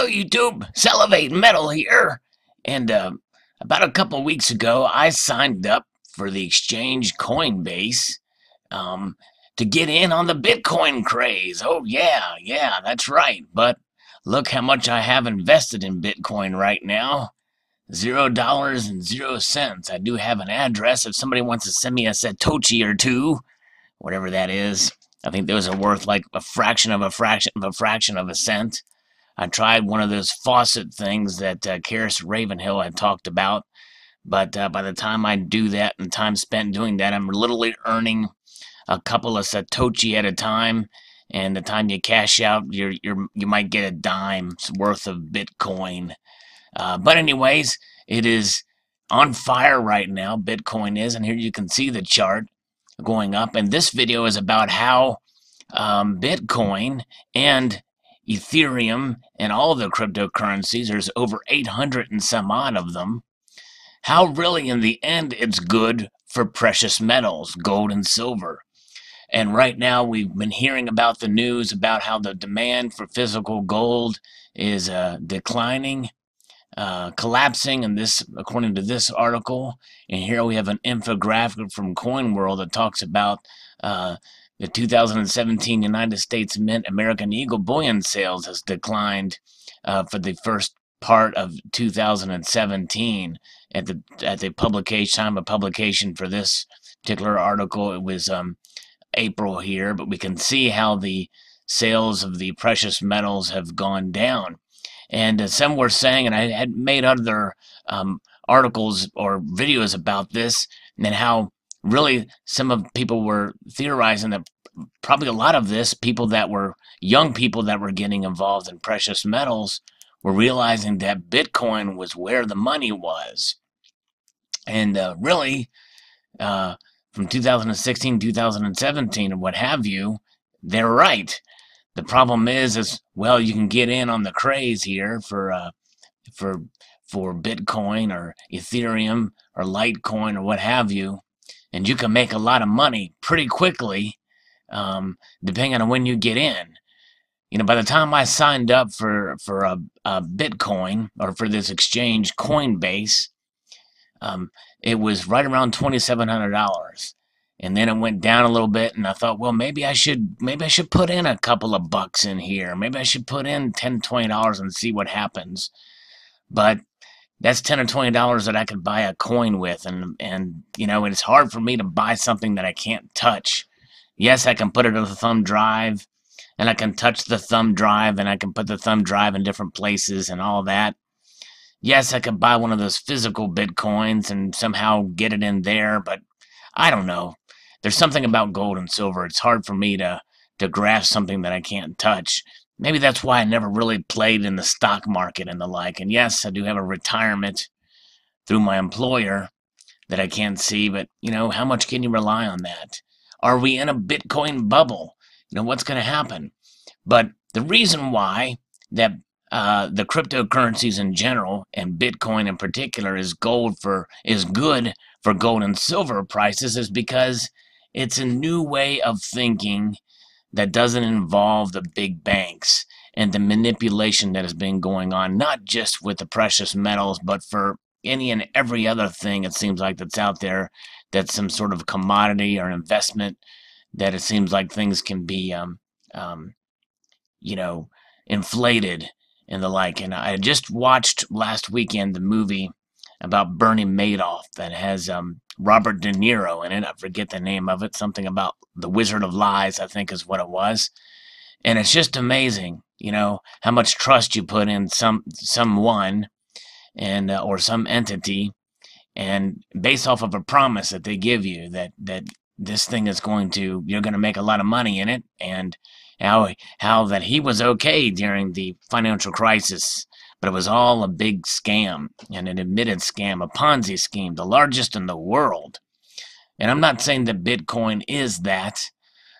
Hello YouTube, Salivate Metal here, and about a couple weeks ago I signed up for the exchange Coinbase to get in on the Bitcoin craze. Oh yeah, that's right, but look how much I have invested in Bitcoin right now. $0.00. I do have an address if somebody wants to send me a satoshi or two, whatever that is. I think those are worth like a fraction of a cent. I tried one of those faucet things that Karis Ravenhill had talked about, but by the time I do that and time spent doing that, I'm literally earning a couple of satoshi at a time, and the time you cash out, you might get a dime's worth of Bitcoin. But anyways, it is on fire right now. Bitcoin is, and here you can see the chart going up. And this video is about how Bitcoin and Ethereum and all the cryptocurrencies, there's over 800 and some odd of them, how really in the end it's good for precious metals, gold and silver. And right now we've been hearing about the news about how the demand for physical gold is declining, collapsing, and this, according to this article. And here we have an infographic from CoinWorld that talks about the 2017 United States Mint American Eagle bullion sales has declined for the first part of 2017. At the publication time of publication for this particular article, it was April here, but we can see how the sales of the precious metals have gone down. And some were saying, and I had made other articles or videos about this, and how really some of people were theorizing that probably a lot of this, young people that were getting involved in precious metals, were realizing that Bitcoin was where the money was. And really, from 2016, 2017, and what have you, they're right. The problem is well, you can get in on the craze here for Bitcoin or Ethereum or Litecoin or what have you, and you can make a lot of money pretty quickly, depending on when you get in. You know, by the time I signed up for a Bitcoin, or for this exchange Coinbase, it was right around $2,700. And then it went down a little bit, and I thought, well, maybe I should put in a couple of bucks in here. Maybe I should put in $10, $20 and see what happens. But that's $10 or $20 that I could buy a coin with, and you know, it's hard for me to buy something that I can't touch. Yes, I can put it on the thumb drive, and I can touch the thumb drive, and I can put the thumb drive in different places and all that. Yes, I could buy one of those physical Bitcoins and somehow get it in there, but I don't know. There's something about gold and silver. It's hard for me to grasp something that I can't touch. Maybe that's why I never really played in the stock market and the like. And yes, I do have a retirement through my employer that I can't see, but you know, how much can you rely on that? Are we in a Bitcoin bubble? You know, what's going to happen? But the reason why that the cryptocurrencies in general, and Bitcoin in particular, is good for gold and silver prices is because it's a new way of thinking that doesn't involve the big banks and the manipulation that has been going on, not just with the precious metals, but for any and every other thing it seems like that's out there, that's some sort of commodity or investment, that it seems like things can be you know, inflated and the like. And I just watched last weekend the movie about Bernie Madoff that has Robert De Niro in it. I forget the name of it. Something about the Wizard of Lies, I think is what it was. And it's just amazing, you know, how much trust you put in someone and or some entity, and based off of a promise that they give you that this thing is you're going to make a lot of money in it, and how that he was okay during the financial crisis, but it was all a big scam, and an admitted scam, a Ponzi scheme, the largest in the world. And I'm not saying that Bitcoin is that,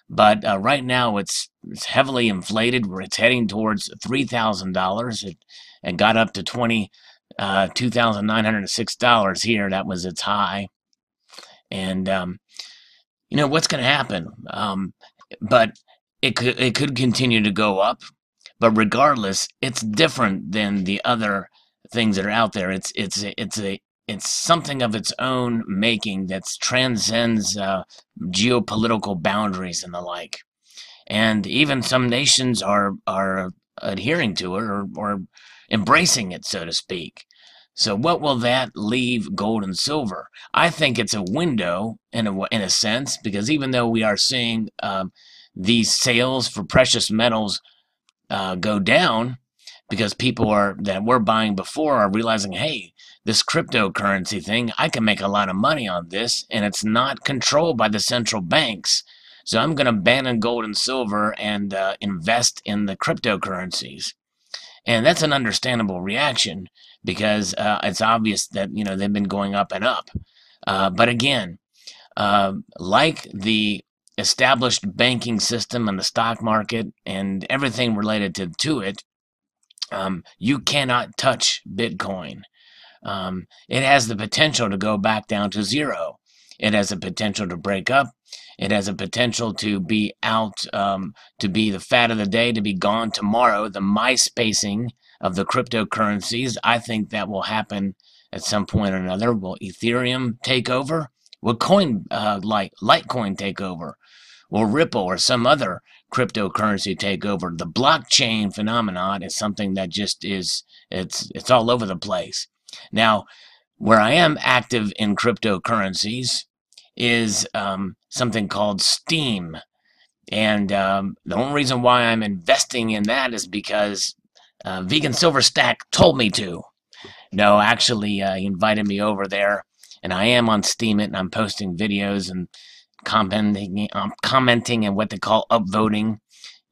but right now it's heavily inflated. It's heading towards $3,000. It got up to $2,906 here. That was its high. And you know what's going to happen? But it could continue to go up. But regardless, it's different than the other things that are out there. It's something of its own making that transcends geopolitical boundaries and the like. And even some nations are adhering to it, or embracing it, so to speak. So what will that leave gold and silver? I think it's a window in a sense, because even though we are seeing these sales for precious metals go down, because people that were buying before are realizing, hey, this cryptocurrency thing, I can make a lot of money on this, and it's not controlled by the central banks. So I'm going to abandon gold and silver and invest in the cryptocurrencies. And that's an understandable reaction, because it's obvious that, they've been going up and up. But again, like the established banking system and the stock market and everything related to it, you cannot touch Bitcoin. It has the potential to go back down to zero. It has the potential to break up. It has a potential to be out, to be the fad of the day, to be gone tomorrow. The MySpacing of the cryptocurrencies, I think that will happen at some point or another. Will Ethereum take over? Will Litecoin take over? Will Ripple or some other cryptocurrency take over? The blockchain phenomenon is something that just it's all over the place. Now, where I am active in cryptocurrencies is something called Steam. And the only reason why I'm investing in that is because Vegan Silver Stack told me to. No, actually, he invited me over there, and I am on Steam it, and I'm posting videos and commenting and what they call upvoting,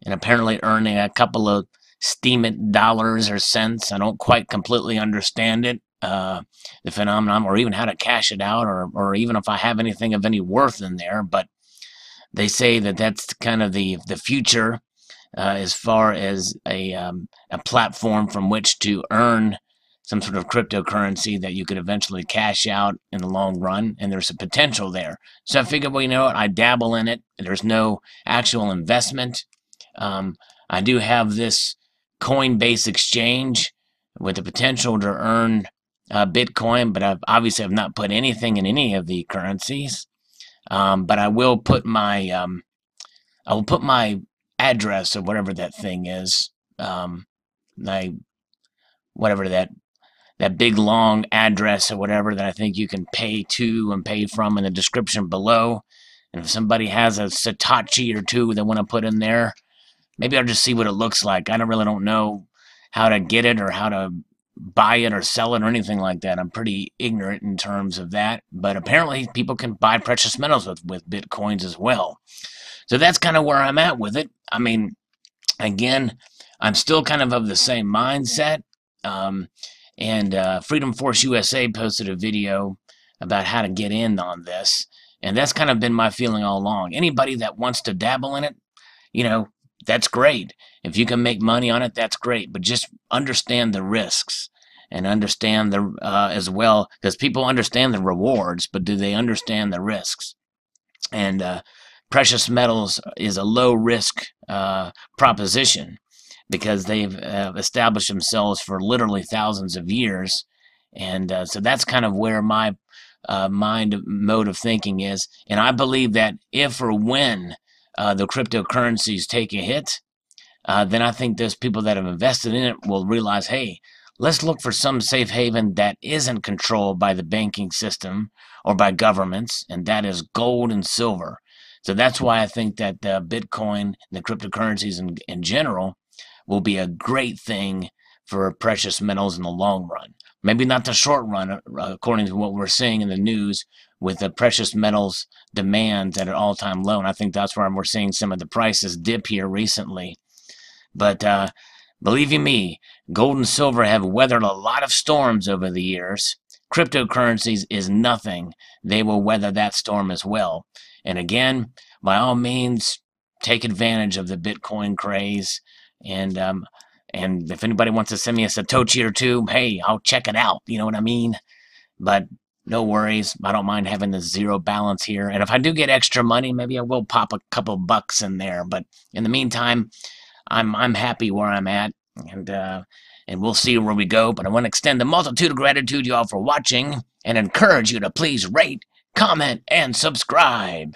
and apparently earning a couple of Steam it dollars or cents. I don't quite completely understand it, the phenomenon, or even how to cash it out, or even if I have anything of any worth in there. But they say that that's kind of the future, as far as a platform from which to earn some sort of cryptocurrency that you could eventually cash out in the long run, and there's a potential there. So I figured, well, you know what, I dabble in it. There's no actual investment. I do have this Coinbase exchange with the potential to earn Bitcoin, but I've not put anything in any of the currencies. But I will put my address, or whatever that thing is, whatever that big long address or whatever that I think you can pay to and pay from, in the description below. And if somebody has a satoshi or two they want to put in there, maybe I'll just see what it looks like. I really don't know how to get it, or how to buy it or sell it or anything like that. I'm pretty ignorant in terms of that. But apparently people can buy precious metals with Bitcoins as well. So that's kind of where I'm at with it. I mean, again, I'm still kind of the same mindset. And Freedom Force USA posted a video about how to get in on this. And that's kind of been my feeling all along. Anybody that wants to dabble in it, that's great. If you can make money on it, that's great. But just understand the risks, and understand as well, because people understand the rewards, but do they understand the risks? And precious metals is a low risk proposition, because they've established themselves for literally thousands of years. And so that's kind of where my mode of thinking is. And I believe that if or when the cryptocurrencies take a hit, then I think those people that have invested in it will realize, hey, let's look for some safe haven that isn't controlled by the banking system or by governments, and that is gold and silver. So that's why I think that Bitcoin and the cryptocurrencies in general will be a great thing for precious metals in the long run. Maybe not the short run, according to what we're seeing in the news, with the precious metals demands at an all-time low. And I think that's where we're seeing some of the prices dip here recently. But believe you me, gold and silver have weathered a lot of storms over the years. Cryptocurrencies is nothing. They will weather that storm as well. And again, by all means, take advantage of the Bitcoin craze. And if anybody wants to send me a satoshi or two, hey, I'll check it out. You know what I mean? But no worries. I don't mind having the zero balance here. And if I do get extra money, maybe I will pop a couple bucks in there. But in the meantime, I'm happy where I'm at, and we'll see where we go. But I want to extend a multitude of gratitude to you all for watching, and encourage you to please rate, comment, and subscribe.